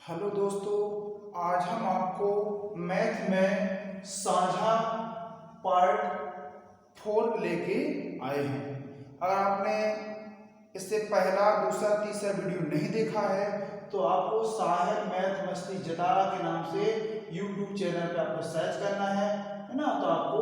Hello दोस्तों, आज हम आपको मैथ में साझा पार्ट 4 लेके आए हैं। अगर आपने इससे पहला, दूसरा, तीसरा वीडियो नहीं देखा है तो आपको साहिल मैथ मस्ती जतारा के नाम से यूट्यूब चैनल पे आपको सर्च करना है ना। तो आपको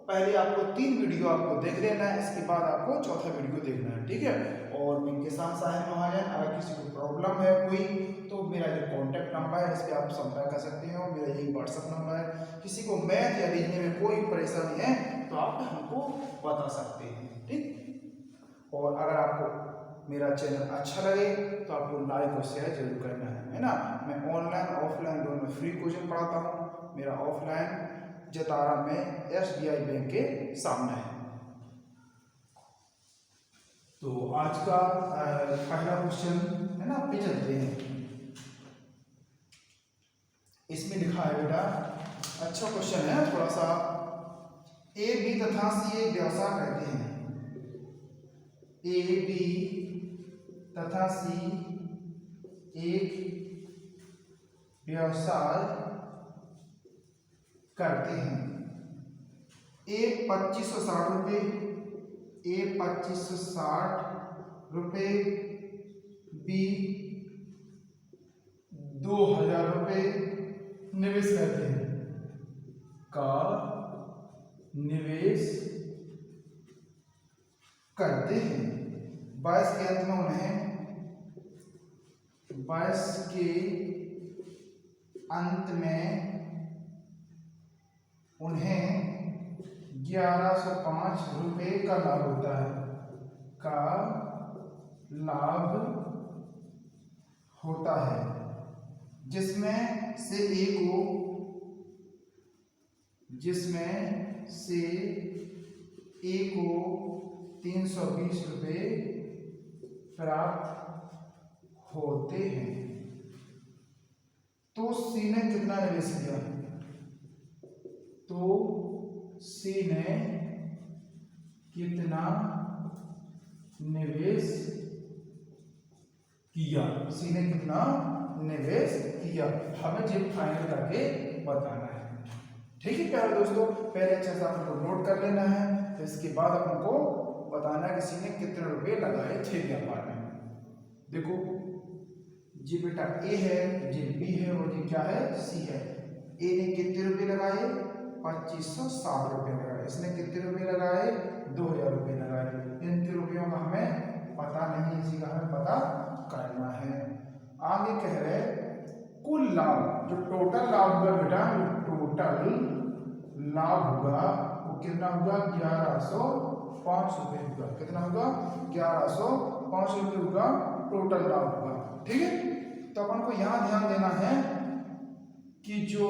पहले 3 वीडियो आपको देख लेना है, इसके बाद आपको चौथा वीडियो देखना है, ठीक है। और मैं किसान साहिल महाजन, अगर किसी को प्रॉब्लम है कोई तो मेरा जो कॉन्टैक्ट नंबर है इस पर आप संपर्क कर सकते हो। मेरा यही व्हाट्सअप नंबर है। किसी को मैथ या रीजनिंग में कोई परेशानी है तो आप हमको बता सकते हैं, ठीक। और अगर आपको मेरा चैनल अच्छा लगे तो आपको लाइक और शेयर जरूर करना है ना। मैं ऑनलाइन ऑफलाइन दोनों फ्री कोचिंग पढ़ाता हूँ। मेरा ऑफलाइन जतारा में SBI बैंक के सामने है। तो आज का पहला क्वेश्चन है ना, पे चलते हैं। इसमें लिखा है बेटा, अच्छा क्वेश्चन है थोड़ा सा। A, B तथा C एक व्यवसाय करते हैं। A, B तथा C एक व्यवसाय करते हैं। A 2560 रुपये, A 2560 रुपये, B 2000 रुपये निवेश करते हैं। का निवेश करते हैं। 22 के अंत में उन्हें 22 के अंत में उन्हें 1105 रुपये का लाभ होता है। का लाभ होता है, जिसमें से ए को 320 रुपये प्राप्त होते हैं। तो सी ने कितना निवेश किया? तो सी ने कितना निवेश किया? सी ने कितना निवेश किया, हमें जी फाइनल करके बताना है, ठीक है प्यारे दोस्तों। पहले अच्छे से आपको नोट कर लेना है, तो इसके बाद अपन को बताना है कि सी ने कितने रुपए लगाए थे व्यापार में। देखो जी बेटा, ए है, जी बी है और जी क्या है, सी है। ए ने कितने रुपए लगाए? 2560 रुपए लगाए। इसने कितने रुपए लगाए? 2000 रुपए लगाए। इन रुपयों का हमें पता नहीं, इसी का हमें पता करना है। आगे कह रहे कुल लाभ, जो टोटल लाभ होगा बेटा, टोटल लाभ होगा वो कितना होगा? 1105 रुपए होगा। कितना होगा? 1105 रुपए होगा टोटल लाभ होगा, ठीक है। तो अपन को यहां ध्यान देना है कि जो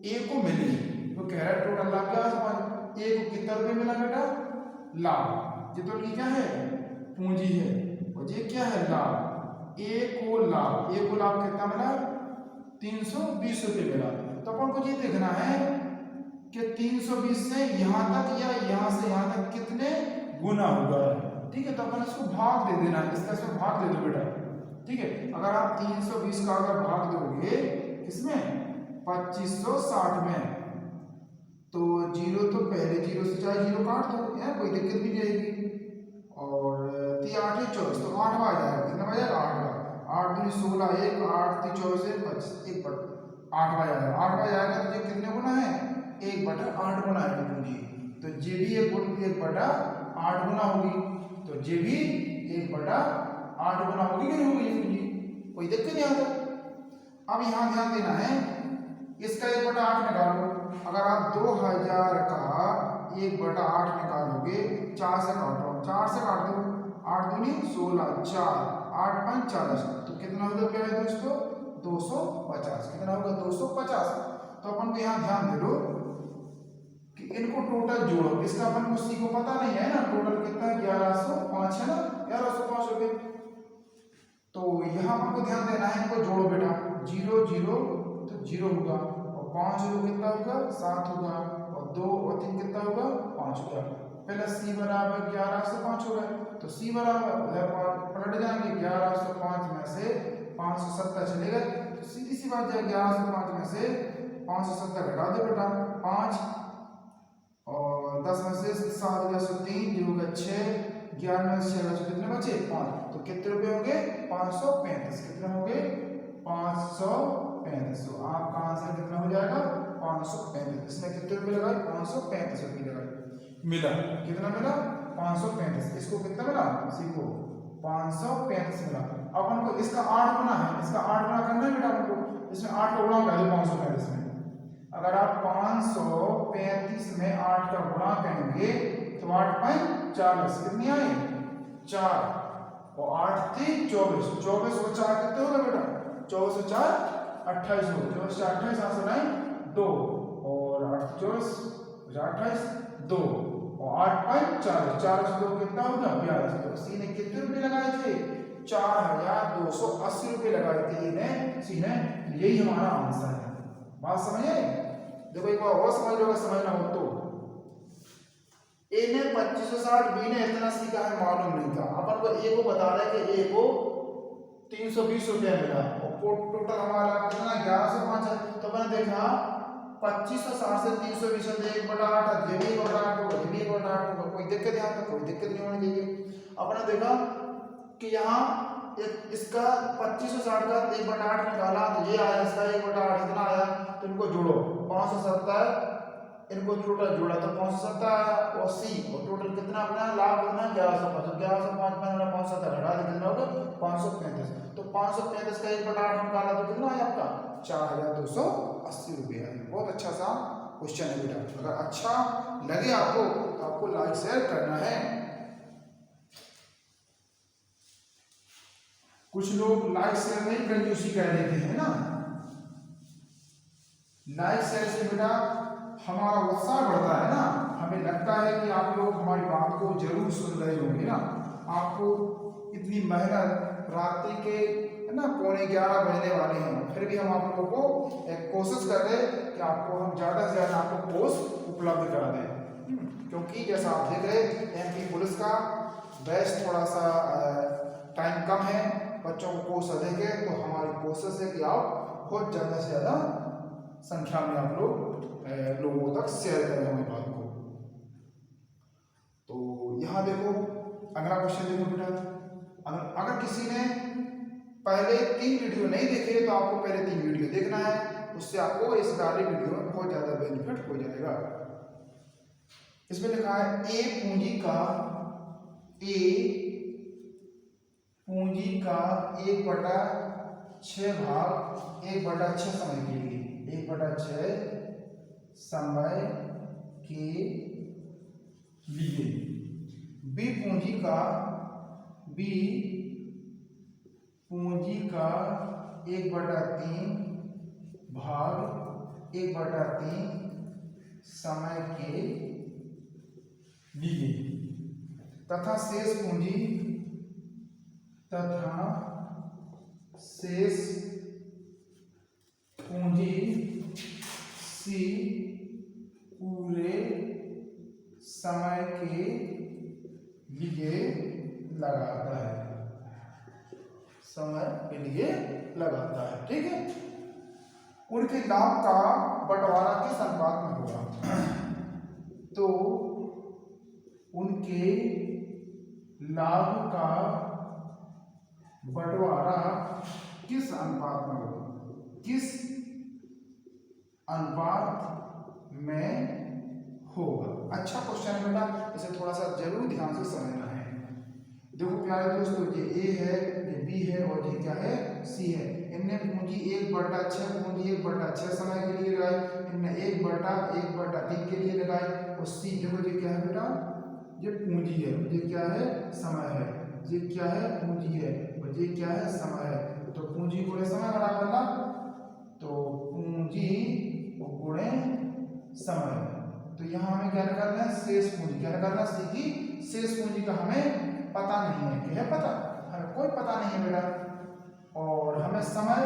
ए को मिली, वो कह रहा है टोटल लाभ क्या है। ए को कितना रुपए मिला बेटा? लाभ। ये तो क्या है? पूंजी है। और ये क्या है? लाभ। ए को लाभ कितना मिला? 320 रुपये मिला। तो अपन को ये देखना है कि 320 से यहां तक या यहां से यहां तक कितने गुना हुआ है, ठीक है। तो अपन इसको भाग दे देना है, इसका इसमें भाग दे दो बेटा, ठीक है। अगर आप 320 का अगर भाग दोगे किसमें? 2560 में, तो जीरो तो पहले जीरो से चाहे जीरो काट दो, यार कोई दिक्कत भी नहीं आएगी। और 3 8 24, तो 8 आ जाएगा। कितना बजेगा? 8 दूनी 16, 1 8 3 24 25 1 बट 8 आ जाएगा। 8 आ जाएगा तो ये कितने गुना है? 1/8 गुना है पूंजी। तो जे भी 1/8 गुना होगी, तो जे भी 1/8 गुना होगी कि नहीं होगी ये पूंजी? कोई दिक्कत नहीं आता। अब यहाँ ध्यान देना है, इसका 1/8 निकालो। अगर आप 2000 का 1/8 निकालोगे, 4 से काटो, 4 से काट दो, 8 दूनी 16, 4 8 5 40, तो कितना होगा प्यारे दोस्तों? 250। कितना होगा? 250। तो अपन को यहाँ ध्यान दे दो कि इनको टोटल जोड़ो। इसका अपन को सी को पता नहीं है ना, टोटल कितना है? 1105 है ना, 1105 रुपये। तो यहाँ अपन को ध्यान देना है, इनको जोड़ो बेटा। 0 0 तो 0 होगा, और 5 0 कितना होगा? 7 होगा, और 2 और 3 कितना होगा? 5 होगा। पहले सी बराबर 1105 होगा, तो सी बराबर उधर पलट जाएंगे, 1105 में से 570 चले गए, तो सीधी सी बात है 11 से 5 में से 570 घटा दो बेटा, 5 और 10 में से 7 गया 3, जो होगा 6, 11 में से 6 कितने बचे 5, तो कितने रुपए होंगे 535, कितने होंगे 535। तो आपका आंसर कितना हो जाएगा 535। इसमें कितने रुपए लगाए 535 रुपये लगाए, मिला कितना मिला 535। इसको कितना मिला सीखो 535 मिला। अब हमको इसका 8 गुना है, इसका 8 गुना करना है बेटा हमको, इसमें 8 का गुणा कर दो 535 में। अगर आप 535 में 8 का गुणा करेंगे तो 8 5 40, कितनी आई 4, और 8 थी 24, 24 और 4 कितने होगा बेटा 24 और 4 28 हो, 24 4 28 आंसर आई 2, और 8 24 28 2, और 8 5 40, 4 से 2 कितना होगा 42। तो सी ने कितने रुपए लगाए थे 4280 रुपए लगाए थे सी ने, यही हमारा आंसर है। बात समझे? देखो एक बार और समझ लो, समझना हो तो ए ने 2560, बी ने इतना सीखा है मालूम नहीं था, अपन को ए को बता रहे कि ए को 320 रुपया मिला, और टोटल हमारा कितना 11 से 5 है, तो मैंने देखा 2560 से 320 में 1/8 ये भी 1/8 होगा, ये भी 1/8 होगा, कोई दिक्कत यहाँ पे कोई दिक्कत नहीं होनी चाहिए। अपने देखा कि यहाँ इसका 2560 का 1/8 निकाला तो ये आया, इसका 1/8 इतना आया, तो इनको जोड़ो 570, इनको टोटल जोड़ा तो 570 आया, और सी और टोटल कितना अपना लाभ कितना 1105, 1105 में 570 घटा दे कितना होगा 535, तो 535 का 1/8 निकाला तो कितना आया आपका 4280 रुपया। बहुत अच्छा सा क्वेश्चन है बेटा, अगर अच्छा लगे आपको तो आपको लाइक शेयर करना है। कुछ लोग लाइक शेयर नहीं कंजूसी कर देते हैं ना, लाइक शेयर से बेटा हमारा उत्साह बढ़ता है ना, हमें लगता है कि आप लोग हमारी बात को जरूर सुन रहे होंगे ना। आपको इतनी मेहनत रात के है ना 11:15 बजने वाले हैं, फिर भी हम आप लोगों को एक कोशिश कर रहे हैं कि आपको हम ज़्यादा से ज़्यादा आपको कोर्स उपलब्ध करा दें, क्योंकि जैसा आप देख रहे एमपी पुलिस का बैच थोड़ा सा टाइम कम है, बच्चों को कोर्स अधिक है, तो हमारी कोशिश है कि आप बहुत ज़्यादा से ज़्यादा संख्या में आप लोगों तक शेयर करें हमारी बात को। तो यहाँ देखो अगला क्वेश्चन देखो बेटा, अगर किसी ने पहले 3 वीडियो नहीं देखे तो आपको पहले 3 वीडियो देखना है, उससे आपको इस वाली वीडियो में बहुत ज़्यादा बेनिफिट हो जाएगा। इसमें लिखा है ए पूंजी का 1/6 भाग 1/6 समय के लिए 1/6 समय के लिए, बी पूंजी का 1/3 भाग 1/3 समय के लिए, तथा शेष पूंजी सी पूरे समय के लिए लगाता है, समय के लिए लगाता है, ठीक है। उनके लाभ का बंटवारा किस अनुपात में होगा, तो उनके लाभ का बंटवारा किस अनुपात में होगा, किस अनुपात में होगा। अच्छा क्वेश्चन है बेटा, इसे थोड़ा सा जरूर ध्यान से समझना है। देखो प्यारे दोस्तों, ये ए है, ये बी है, और ये क्या है सी है। इनने पूंजी 1/6 पूंजी 1/6 समय के लिए लगाई, इनने 1/1/3 के लिए लगाई, और सी देखो ये क्या है बेटा, ये पूंजी है, ये क्या है समय है, ये क्या है पूंजी है, और ये क्या है समय है। तो पूंजी गुणे समय बराबर ना, तो पूंजी गुणे समय, तो यहाँ हमें क्या निकालना है शेष पूंजी, क्या निकालना है सी की शेष पूंजी का हमें पता नहीं है, क्या है पता, हमें कोई पता नहीं है बेटा। और हमें समय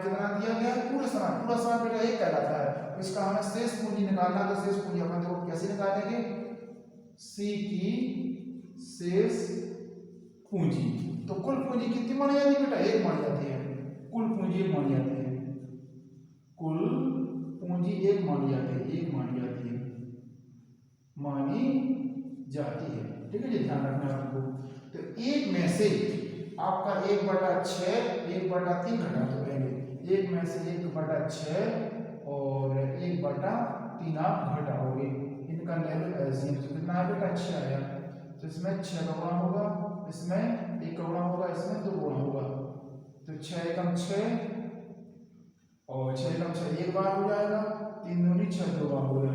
कितना दिया गया है, पूरा समय बेटा एक कहलाता है, तो इसका हमें शेष पूंजी निकालना है। तो शेष पूंजी अपन देखो कैसे निकालेंगे, सी की शेष पूंजी। तो कुल पूंजी कितनी मानी जाती है बेटा? एक मानी जाती है। कुल पूंजी एक मानी जाती है, कुल पूंजी एक मानी जाती है, एक मानी जाती है, मानी जाती है। ठीक है जी, ध्यान रखना है आपको। तो एक में से आपका 1/6 1/3 घटा दो पहले, एक में से 1/6 और 1/3 आप घटाओगे, इनका ले लो एलसीएम। तो कितना है बेटा? 6 आया। तो इसमें 6 का गुणा होगा, इसमें 1 का गुणा होगा, इसमें 2 गुणा होगा। तो 6 एकम 6 और 6 एकम 6 एक बार हो जाएगा, 3 दूनी 6 दो बार हो गया,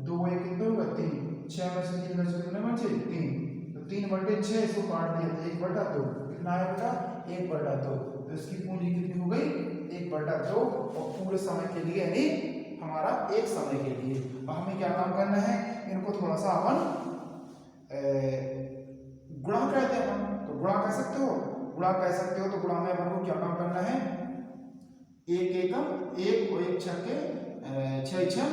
2 1 कितने होगा? 3। 6 में से 3 बचे कितने बचे? 3। तो 3/6 इसको काट दिया तो 1/2 कितना है बेटा? 1/2। तो इसकी पूंजी कितनी हो गई? 1/2 और पूरे समय के लिए, यानी हमारा एक समय के लिए। अब हमें क्या काम करना है? इनको थोड़ा सा अपन गुणा कहते हैं अपन, तो गुणा कह सकते हो, गुणा कह सकते हो। तो गुणा में अपन को क्या काम करना है? एक एकम 1 और 1 छक्के 6 6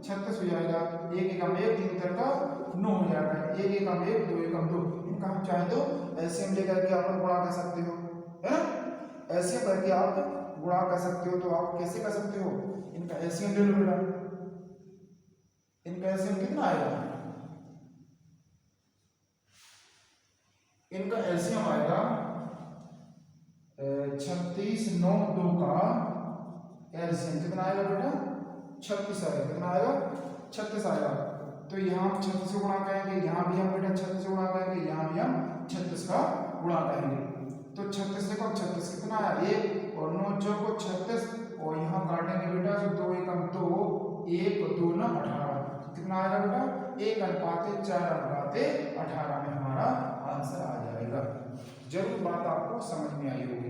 36 हो जाएगा। 1 एकम 1 3 3 का 9 हो जाएगा। 1 एकम 1 2 एकम 2, इनका हम चाहे तो एलसीएम लेकर के अपन गुणा कर सकते हो, है ना? एलसीएम करके आप गुणा कर सकते हो। तो आप कैसे कर सकते हो? इनका एलसीएम ले लो बेटा। इनका एलसीएम कितना आएगा? इनका एलसीएम आएगा 36 9 2 का एलसीएम कितना आएगा बेटा? 36 आएगा। कितना आएगा? 36 आएगा। तो यहाँ हम 36 से गुणा करेंगे, यहाँ भी हम बेटा 36 से गुणा करेंगे, यहाँ भी हम 36 का गुणा करेंगे। तो 36 से कम 36 कितना आया? 1 और 9 चौको 36 और यहाँ काटेंगे बेटा तो 2 एकम 2 1 और 2 ना 18। कितना आएगा बेटा? 1:4:18 में हमारा आंसर आ जाएगा। जरूर बात आपको समझ में आई होगी।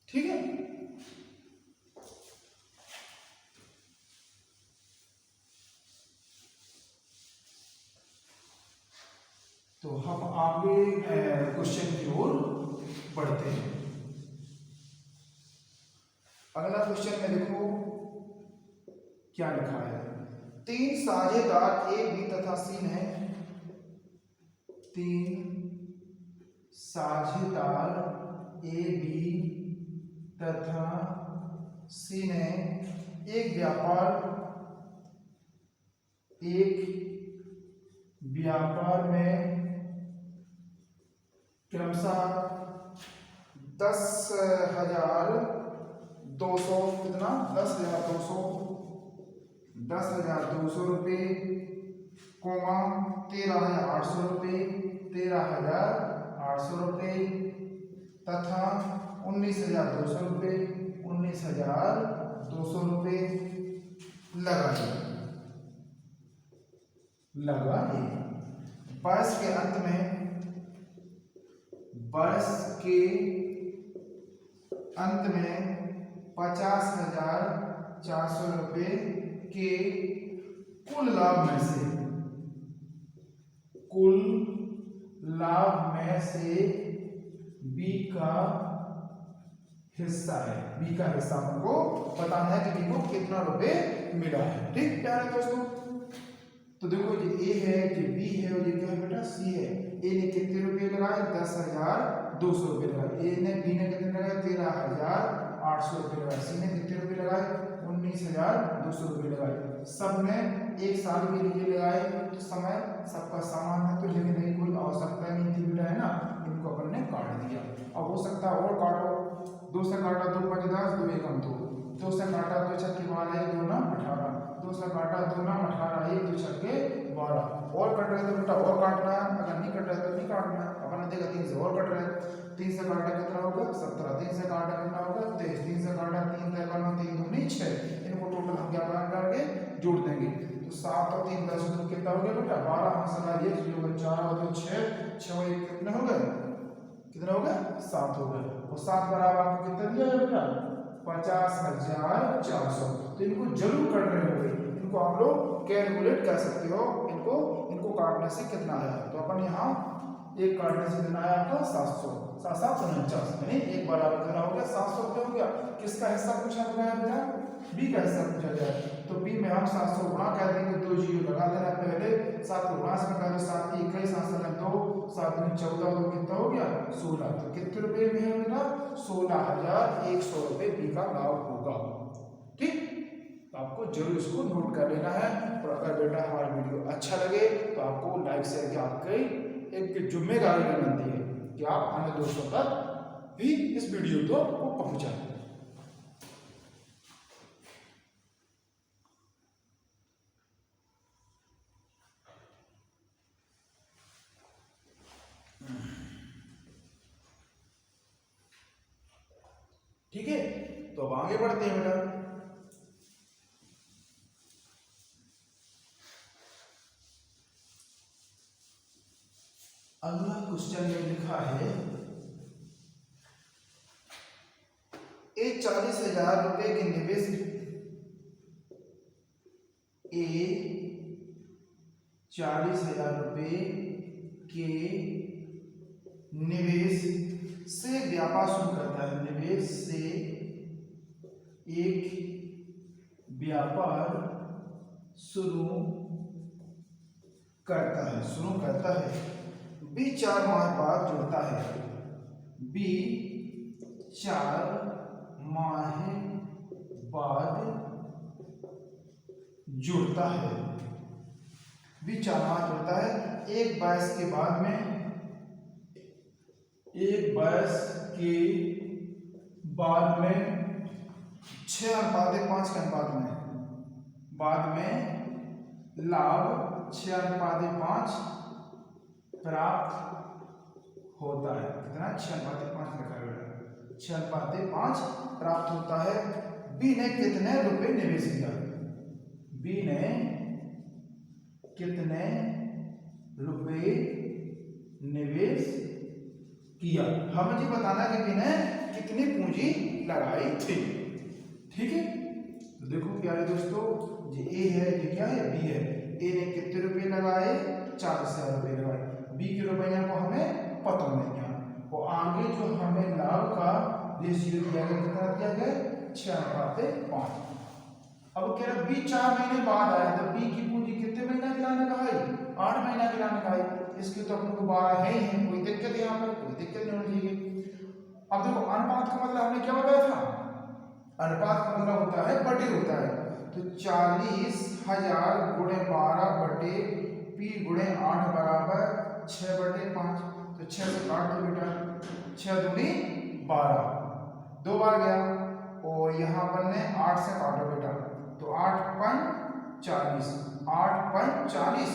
ठीक है, तो हम आगे क्वेश्चन की ओर बढ़ते हैं। अगला क्वेश्चन में देखो क्या लिखा है। 3 साझेदार ए बी तथा सी ने 3 साझेदार ए बी तथा सी ने एक व्यापार में क्रमशः 10,200 कितना? 10,200 रुपये, 13,800 रुपये, 13,800 रुपये तथा 19,200 रुपये, 19,200 रुपये लगाइए। वर्ष के अंत में 50,400 रुपये के कुल लाभ में से बी का हिस्सा है। बी का हिस्सा हमको बताना है कि बी को कितना रुपए मिला है। ठीक प्यारे दोस्तों, तो देखो ये ए है, ये बी है और ये क्या है बेटा? सी है। ए ने कितने रुपए लगाए? 10,200 रुपए लगाए। ए ने बी ने कितने लगाए? 13,800 रुपए लगाए। सी ने कितने रुपए लगाए? 19,200 रुपए लगाए। सब ने एक साल के लिए लगाए। तो समय सबका समान है, तो लेकिन नहीं कोई आवश्यकता नहीं थी बेटा, है ना? इनको अपन ने काट दिया। अब हो सकता है और काटो। 2 से काटा 2 5 10, 2 एकम 2, 2 से काटा 2 छक्के 12, 2 9 18, 2 से काटा 2 9 18, 1 2 छक्के 12। और कट रहे तो बेटा और काटना है, अगर नहीं कट रहे तो नहीं काटना है। अपन ने देखा 3 से और कट रहे, 3 से काटा कितना होगा? 17, 3 से काटा कितना होगा? 23, 3 से काटा 3 3 3 दूनी 6। इनको टोटल हम क्या करके जोड़ देंगे। तो 7 और 3 10 तो कितना हो गया बेटा? 12। हाथ से लगाइए, 4 और 2 6, 6 और 1 कितने हो गए? कितना हो गया? 7 हो गए। और 7 बराबर आपको कितना दिया है बेटा? 50,400। तो इनको जरूर काट रहे होंगे, इनको आप लोग कैलकुलेट कर सकते हो। इनको काटने से कितना आया? तो अपन यहाँ एक काटने से कितना आया आपका? 700, 7 7 49, यानी एक बराबर कितना हो गया? 700 रुपये हो गया। किसका हिस्सा पूछा गया बेटा? बी कैसे पूछा जाए, तो बी में हम 700 गुणा कर देंगे, 2 जीरो लगा देना पहले, 7 को गुणा से कर दो, 7 की 21, 7 2, 7 में 14, तो कितना हो गया 16। तो कितने रुपए में है मेरा 16,100 रुपए बी का लाभ होगा। ठीक, तो आपको जरूर इसको नोट कर लेना है। और अगर बेटा हमारा वीडियो अच्छा लगे तो आपको लाइक शेयर की आपकी एक जिम्मेदारी बनती है कि आप अन्य दोस्तों तक भी इस वीडियो को पहुंचाएं। ठीक है, तो अब आगे बढ़ते हैं बेटा। अगला क्वेश्चन में लिखा है, एक 40,000 रुपए के निवेश, ए 40,000 रुपए के निवेश से व्यापार शुरू करता है, निवेश से एक व्यापार शुरू करता है, बी 4 माह बाद जुड़ता है, बी 4 माह बाद जुड़ता है, बी 4 माह जुड़ता है, एक वर्ष के बाद में, एक वर्ष के बाद में 6:5 के अनुपात में, बाद में लाभ 6:5 प्राप्त होता है। कितना 6:5 लिखा है, 6:5 प्राप्त होता है। बी ने कितने रुपए निवेश किया, बी ने कितने रुपए निवेश किया, हमें जी बताना कि बी ने कितनी पूंजी लगाई थी। ठीक है, तो देखो प्यारे दोस्तों, ये ए है, ये क्या है बी है। ए ने कितने रुपए लगाए 40,000 रुपए लगाए, बी के रुपया को हमें पता नहीं है। और आगे जो हमें लाभ का रेशियो दिया गया, कितना दिया गया 6:5। अब कह रहा बी 4 महीने बाद आया, तो बी की पूंजी कितने महीना गिराने का है 8 महीना गिराने का है। इसकी तो अपने को 12 है ही, कोई दिक्कत यहाँ पर कोई दिक्कत नहीं होनी चाहिए। अब देखो अनुपात का मतलब हमने क्या बताया था, अनुपात का मतलब होता है बटे होता है। तो 40,000 गुणे 12 बटे पी गुणे 8 बराबर 6/5। तो 6 से काट दो बेटा, 6 दूनी 12, 2 बार गया। और यहाँ पर ने 8 से काटो बेटा, तो 8 40, 8 40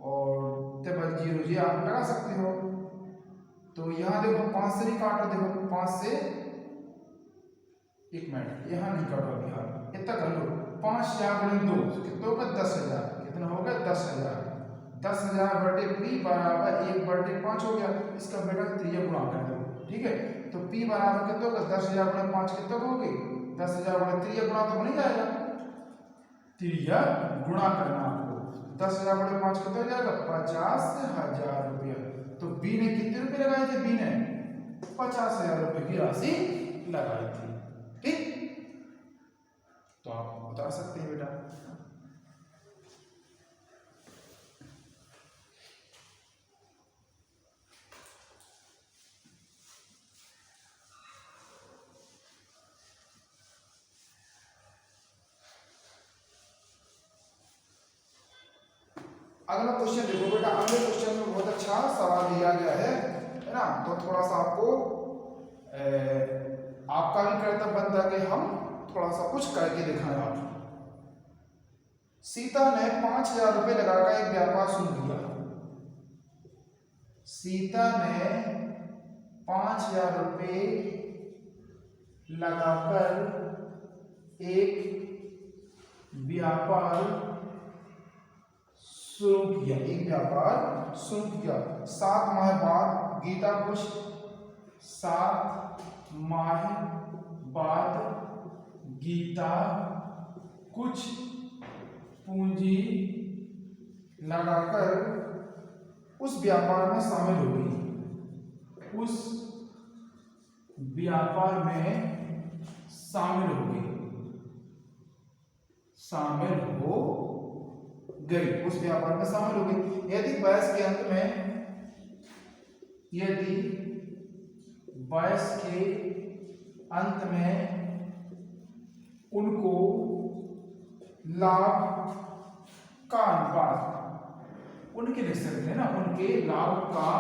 और टेबल 0 जी आप लगा सकते हो। तो यहाँ देखो 5 से नहीं काटो, देखो 5 से, एक मिनट यहाँ नहीं काटो अभी, हाँ इतना कर लो, 5,000 गुणे 2 कितना होगा 10,000, कितना होगा 10,000, 10,000 बटे पी बराबर 1/5 हो गया। इसका बेटा त्रिज्या गुणा कर दो। ठीक है, तो पी बराबर कितना होगा 10,000 गुणे 5 कितना होगी 10,000 गुणे त्रिज्या गुणा तो बन जाएगा, त्रिज्या गुणा करना आपको। 10,000 गुणे 5 कितना हो जाएगा 50,000 रुपया। तो बी ने कितने रुपए लगाए थे, बी ने 50,000 रुपए की राशि लगाई थी। ठीक, तो आप बता सकते हैं बेटा। अगला क्वेश्चन देखो बेटा, अगले क्वेश्चन में बहुत अच्छा सवाल दिया गया है ना। तो थोड़ा सा आपको आपका भी कर्तव्य बनता है कि हम थोड़ा सा कुछ करके दिखाएं आप। सीता ने 5,000 रुपए लगाकर एक व्यापार शुरू किया। सीता ने 5,000 रुपए लगाकर एक व्यापार शुरू किया, एक व्यापार शुरू किया। 7 माह बाद गीता कुछ 7 माह बाद गीता कुछ पूंजी लगाकर उस व्यापार में शामिल हो गई, उस व्यापार में शामिल हो गई। शामिल हो गई, उस व्यापार में शामिल हो गई। यदि 22 के अंत में, यदि 22 के अंत में उनको लाभ का अनुपात, उनके लिख सकते हैं ना, उनके लाभ का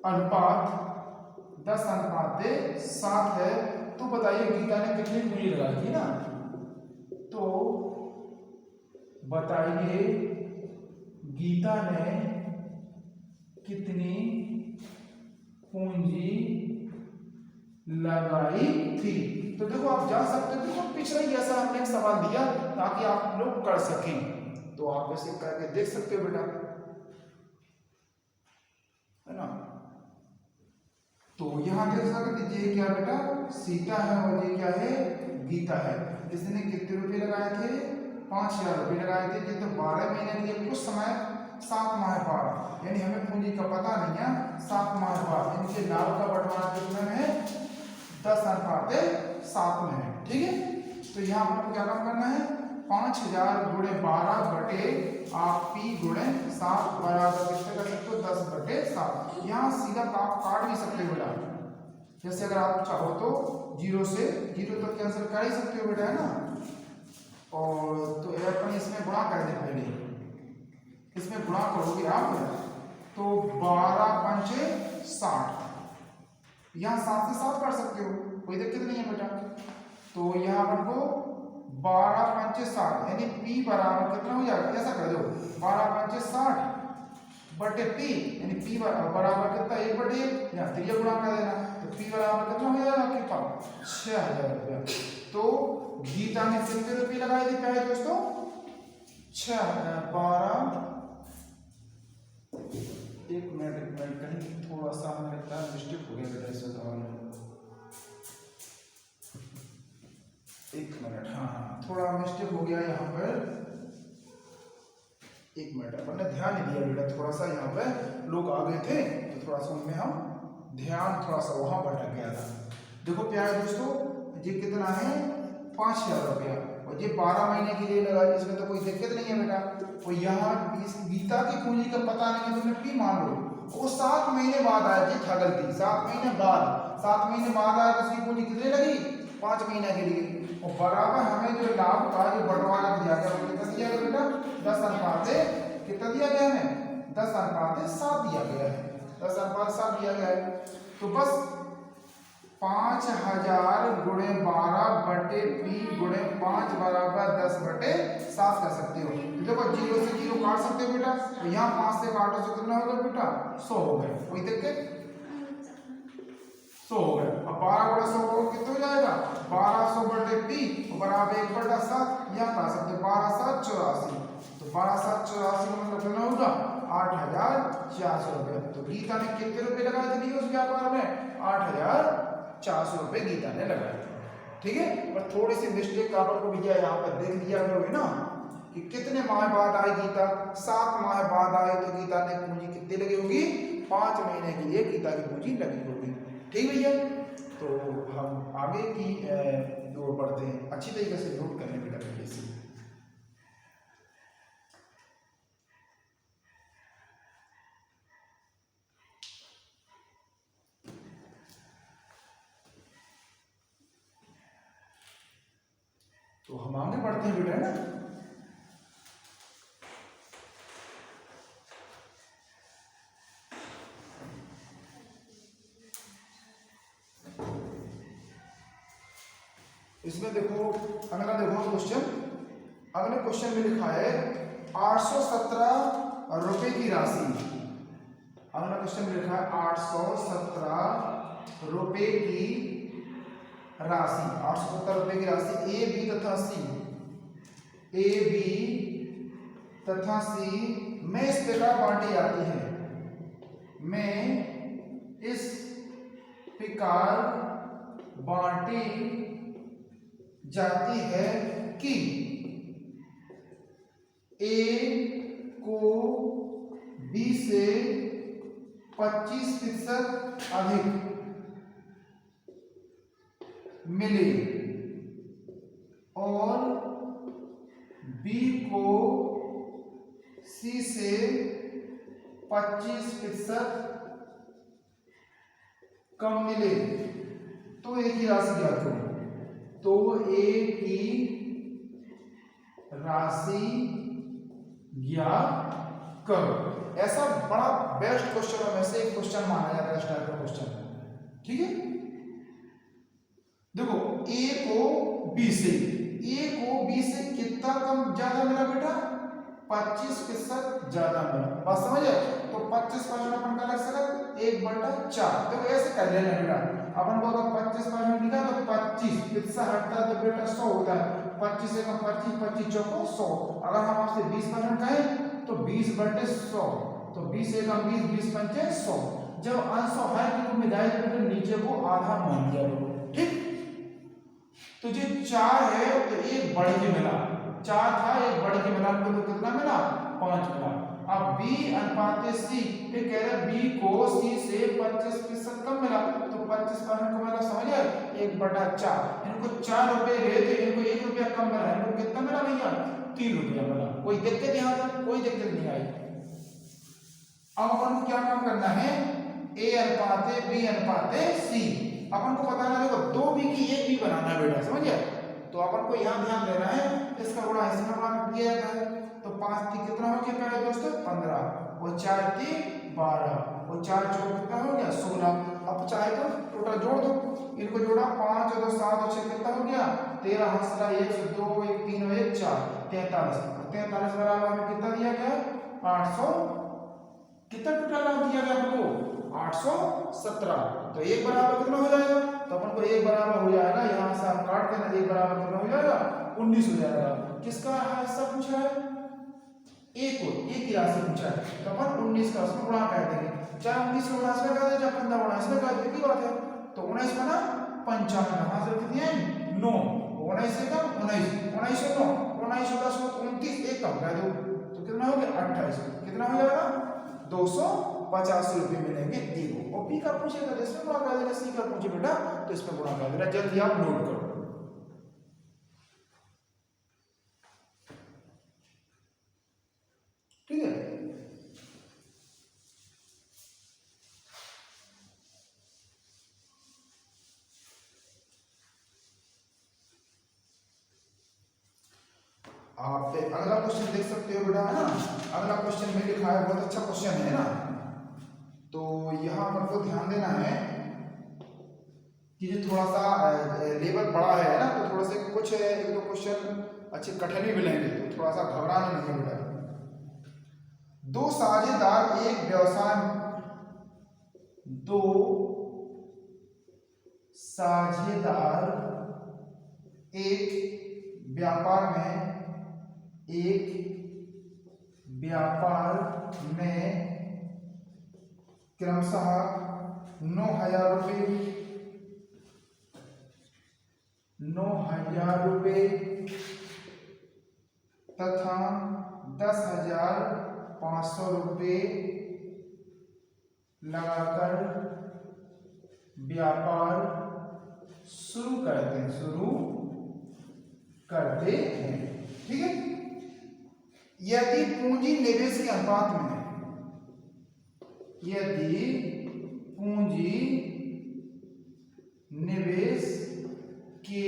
अनुपात 10:7 है, तो बताइए गीता ने कितनी पूंजी लगाई थी ना, तो बताइए गीता ने कितनी पूंजी लगाई थी। तो देखो आप जा सकते हो, देखो पिछड़ा ही ऐसा हमने एक सवाल दिया ताकि आप लोग कर सकें, तो आप ऐसे करके देख सकते हो बेटा, है ना। तो यहां देख सकते ये क्या बेटा, सीता है और ये क्या है, गीता है। इसने कितने रुपए लगाए थे, 5000 रुपए लगाए थे। ये तो 12 महीने के लिए कुछ समय 7 माह बाद, यानी हमें पूंजी का पता नहीं है, 7 माह बाद इनके लाभ का बंटवारा कितना है, 10:7 में है, ठीक है। तो यहाँ आपको क्या काम करना है, 5000 गुणे 12 बटे आप पी गुणे 7 बराबर कितने कर सकते हो, 10/7। यहाँ सीधा आप काट भी सकते हो बेटा, जैसे अगर आप चाहो तो 0 से 0 तक कैंसिल कर ही सकते हो बेटा, है ना। और तो अपन इसमें गुणा कर दें, पहले इसमें गुणा करोगे आप, तो 12 पंचे 60, यहाँ 7 से 7 कर सकते हो, कोई दिक्कत नहीं है बेटा। तो यहाँ अपन को 12 पंचे 60 यानी पी बराबर कितना हो जाएगा, ऐसा कर दो 12 पंचे 60 बटे पी, यानी पी बराबर कितना 1/1, यहाँ 3 गुणा कर देना, तो पी बराबर कितना हो जाएगा आपके पास 6000 रुपया। तो गीता ने कितने रुपये लगाए थे पहले दोस्तों, 12, एक मिनट कहीं थोड़ा सा हमें लगता है मिस्टेक हो गया बेटा इसमें सवाल में, एक मिनट, हाँ थोड़ा मिस्टेक हो गया यहाँ पर, एक मिनट अपन ने ध्यान नहीं दिया बेटा, थोड़ा सा यहाँ पे लोग आ गए थे तो थोड़ा सा उनमें हम ध्यान थोड़ा सा वहां भटक गया था। देखो प्यारे दोस्तों, ये कितना है 5000 रुपया, और ये 12 महीने के लिए लगा, इसमें तो कोई दिक्कत नहीं है बेटा। और यहाँ इस गीता की पूंजी का पता नहीं है, तुमने पी मान लो, वो 7 महीने बाद आया, ये था गलती, 7 महीने बाद, 7 महीने बाद आया, तो उसकी पूंजी कितने लगी, 5 महीने के लिए। और बराबर हमें जो लाभ का जो बंटवारा दिया गया वो कितना दिया गया बेटा, 10:7, कितना दिया गया है, 10:7 दिया गया है, 10:7 दिया गया है। तो बस 5000 गुणे 12 बटे पी गुणे 5 बराबर 10/7 कर सकते हो। देखो 0 से 0 काट सकते हो बेटा, तो यहाँ 5 से काटो तो कितना होगा बेटा, 100 हो गए, कोई दिक्कत, 100 हो गए। अब 12 गुणे 100 को कितना हो जाएगा, 1200 बटे पी बराबर 1/7, यहाँ काट सकते हो 12×7 = 84, तो 12×7 = 84 का मतलब कितना होगा 8400 रुपये। तो गीता ने कितने रुपए लगाए थे उस व्यापार में, 8400 रुपए गीता ने लगाए, ठीक है। पर थोड़ी सी मिस्टेक का आपको भैया यहाँ पर देख लिया करोगे ना कि कितने माह बाद आई गीता, 7 माह बाद आई, तो गीता ने पूंजी कितनी लगी होगी, 5 महीने के लिए गीता की पूंजी लगी होगी, ठीक भैया। तो हम आगे की ओर बढ़ते हैं, अच्छी तरीके से नोट करने बेटा पहले से। तो हम आगे बढ़ते हैं बेटा, है ना। इसमें देखो अगला देखो क्वेश्चन, अगले क्वेश्चन में लिखा है 817 रुपए की राशि, अगला क्वेश्चन में लिखा है 817 रुपए की राशि, 817 रुपए की राशि ए बी तथा सी, ए बी तथा सी में इस प्रकार बांटी जाती है, में इस प्रकार बांटी जाती है कि ए को बी से 25% अधिक मिले बी को सी से 25% कम मिले तो ए की राशि ज्ञात करो। तो ए की राशि ज्ञात करो। ऐसा बड़ा बेस्ट क्वेश्चन में से एक क्वेश्चन माना जाता है इस टाइप का क्वेश्चन। ठीक है, देखो ए को बी से कितना कम ज्यादा मिला बेटा? 25% ज्यादा मिला। बात समझे? तो 25% अपन का लग सकता 1/4। देखो ऐसे कर लेना बेटा। अपन को अगर 25% लिखा तो 25 हटता है तो बेटा 100 होता है। 25 से कम 25, 25 चौको 100। अगर हम आपसे 20% कहें तो 20/100। तो 20 से कम 20, 20 पंचे 100। जब अंश है के रूप में जाए तो नीचे को आधा मान लिया करो। ठीक, तो जो 4 है तो एक बढ़ के मिला। 4 था, एक बढ़ के मिला तो कितना मिला? 5 मिला। अब B अनुपात C पे कह रहे B को C से 25% कम मिला तो 25% को मिला। समझ गए? 1/4। इनको 4 रुपए रहे थे, इनको 1 रुपया कम मिला। इनको कितना मिला भैया? 3 रुपया मिला। कोई दिक्कत यहाँ तक? कोई दिक्कत नहीं आई। अब अपन को क्या काम करना है? A अनुपात B अनुपात C। अपन को बताना देखो 2B की 1B बनाना है बेटा। समझ गए? तो अपन को यहाँ ध्यान देना है इसका गुणा इसमें गुणा किया जाता है। तो 5 3 कितना हो गया प्यारे दोस्तों? 15 और 4 3 12 और 4 4 कितना हो गया? 16। अब चाहे तो टोटल जोड़ दो। इनको जोड़ा 5 और 2 7 और 6 कितना हो गया? 13 हंसरा 1 2 1 3 और 1 4 43। 43 बराबर हमें कितना दिया गया? 800। कितना टोटल नाम दिया गया हमको? 817। तो 1 बराबर कितना हो जाएगा? तो अपन को 1 बराबर हो जाएगा, यहां से आप काट देना। 1 बराबर कितना हो जाएगा? 19 हो जाएगा। किसका हिस्सा पूछा है? ए को, ए की राशि पूछा है तो अपन 19 का उसमें गुणा कर देंगे। चाहे 19 को गुणा इसमें कर दे, चाहे 15 गुणा इसमें कर दे, की बात है। तो 19 बना 55। यहां से कितनी है? 9। 19 से कम 19, 19 से कम 19 10 29, एक कम कर दो तो कितना हो गया? 28। कितना हो जाएगा? 285 रुपये मिलेंगे ए को। और बी का पूछेगा तो इसमें गुणा कर देना। सी का पूछे बेटा तो इसमें गुणा कर देना। जल्दी आप नोट करो। ठीक है, आप अगला क्वेश्चन देख सकते हो बेटा, है ना। अगला क्वेश्चन में लिखा है, बहुत अच्छा क्वेश्चन है ना। तो यहाँ पर को ध्यान देना है कि जो थोड़ा सा लेवल बड़ा है ना, तो थोड़ा सा कुछ एक दो क्वेश्चन अच्छे कठिन भी मिलेंगे, तो थोड़ा सा घबराना नहीं है बेटा। 2 साझेदार एक व्यवसाय, 2 साझेदार एक व्यापार में क्रमशः 9,000 रुपये तथा 10,500 रुपये लगाकर व्यापार शुरू करते हैं। ठीक है, यदि पूंजी निवेश के अनुपात में, यदि पूंजी निवेश के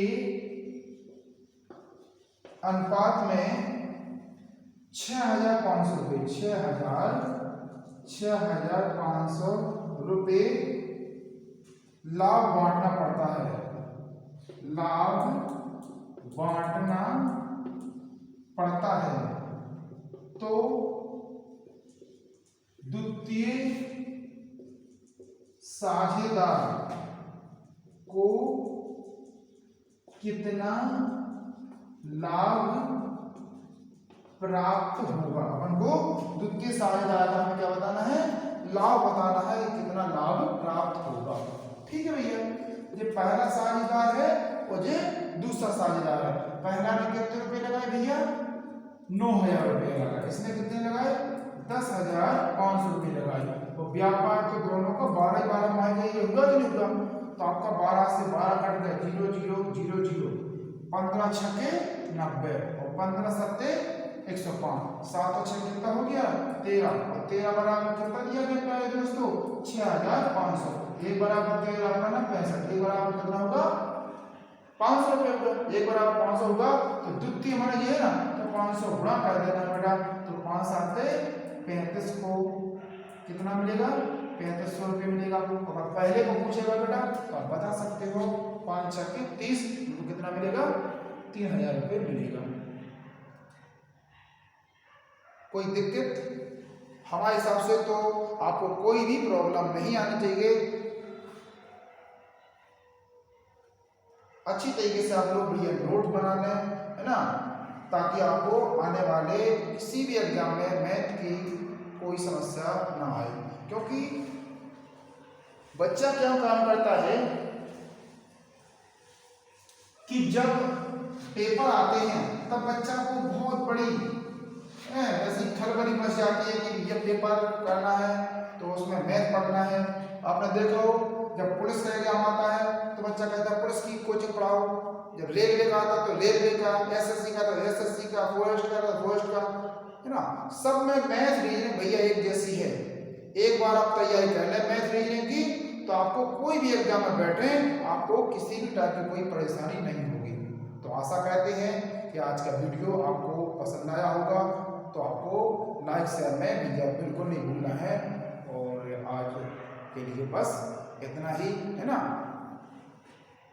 अनुपात में 6,500 रुपये 6,500 रुपये लाभ बांटना पड़ता है, लाभ बांटना पड़ता है, तो द्वितीय साझेदार को कितना लाभ प्राप्त होगा? अपन को द्वितीय साझेदार का हमें क्या बताना है? लाभ बताना है, कितना लाभ प्राप्त होगा। ठीक है भैया, ये पहला साझेदार है और ये दूसरा साझेदार है। पहला ने कितने रुपए लगाए भैया? 9,000 रुपये लगाए। इसने कितने लगाए? 10,500 रुपये लगाए। तो व्यापार तो दोनों का 12 माह ये होगा कि नहीं होगा? तो आपका 12 से 12 कट गया, 0 0 0 0, 15 छके 90 और 15 सत्ते 5, 7 और 6 कितना हो गया 13, और 13 बराबर कितना दिया गया प्यारे दोस्तों 6500। एक बराबर 13 आपका ना 65, एक बराबर कितना होगा 500 रुपये होगा। एक बराबर 500 होगा तो द्वितीय हमारा ये है ना, तो 500 गुणा कर देना बेटा, तो 5 7 35 को कितना मिलेगा 3500 रुपये मिलेगा। तो अगर पहले को पूछेगा बेटा तो आप बता सकते हो 5 6 के 30, तो कितना मिलेगा 3000 रुपये मिलेगा। कोई दिक्कत हमारे हिसाब से तो आपको कोई भी प्रॉब्लम नहीं आनी चाहिए। अच्छी तरीके से आप लोग बढ़िया नोट बना लें, है ना, ताकि आपको आने वाले किसी भी एग्जाम में मैथ की कोई समस्या ना आए। क्योंकि बच्चा क्या काम करता है कि जब पेपर आते हैं तब बच्चा को बहुत बड़ी ऐसी खलबली मच जाती है कि ये पेपर करना है तो उसमें मैथ पढ़ना है। आपने देखा हो जब पुलिस का एग्जाम आता है तो बच्चा कहता है पुलिस की कोचिंग पढ़ाओ, जब रेलवे का आता तो रेलवे का, एसएससी का तो एसएससी का, फॉरेस्ट का तो फॉरेस्ट का, है ना, सब में मैथ रीजनिंग भैया एक जैसी है। एक बार आप तैयारी कर लें मैथ रीजनिंग की तो आपको कोई भी एग्जाम में बैठे आपको किसी भी टाइप की कोई परेशानी नहीं होगी। तो आशा करते हैं कि आज का वीडियो आपको पसंद आया होगा, तो आपको लाइक शेयर में भैया बिल्कुल नहीं भूलना है। और आज के लिए बस इतना ही, है ना।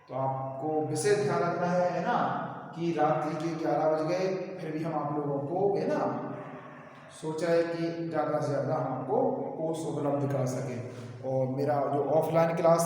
तो आपको विशेष ध्यान रखना है ना, कि रात्रि के 11 बज गए फिर भी हम आप लोगों को, है ना, सोचा है कि ज़्यादा से ज़्यादा हम आपको कोर्स उपलब्ध करा सकें। और मेरा जो ऑफलाइन क्लास